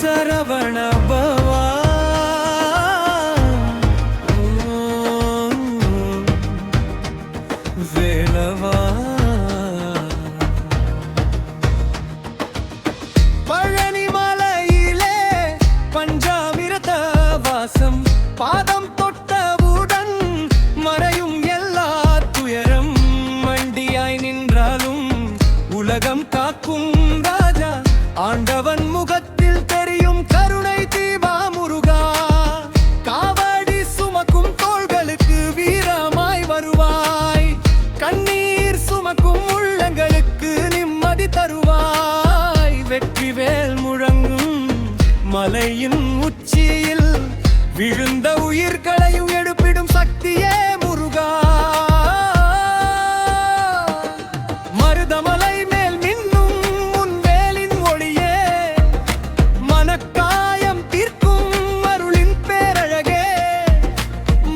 சரவண பவா வேலவா பழனி மலையிலே பஞ்சாமிரத வாசம் பாதம் தொட்டவுடன் மறையும் எல்லா துயரம் மண்டியாய் நின்றாலும் உலகம் காக்கும் ராஜா ஆண்டவன் முகத்தில் தெரியும் கருணை தீபா முருகா காவடி சுமக்கும் தோள்களுக்கு வீரமாய் வருவாய் கண்ணீர் சுமக்கும் உள்ளங்களுக்கு நிம்மதி தருவாய் வெற்றிவேல் முழங்கும் மலையின் உச்சியில் விழுந்த உயிர்களையும் எடுப்பிடும் சக்தியே முருகா மருதமலை மேல் மின்னும் உன் வேலின் ஒளியே மனக்காயம் தீர்க்கும் அருளின் பேரழகே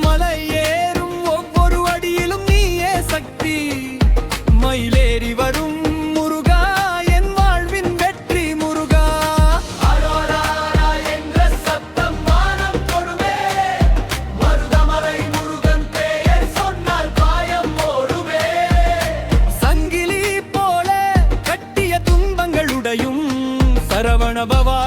மலை ஏறும் ஒவ்வொரு அடியிலும் நீயே சக்தி மயிலேறி வரும் முருகா என் வாழ்வின் வெற்றி முருகா அரோரா என்ற சத்தம் வானம் தொடுமே மருதமலை முருகன் பெயர் சொன்னால் காயம் ஓடுமே சங்கிலி போல கட்டிய துன்பங்களுடையும் சரவண பவா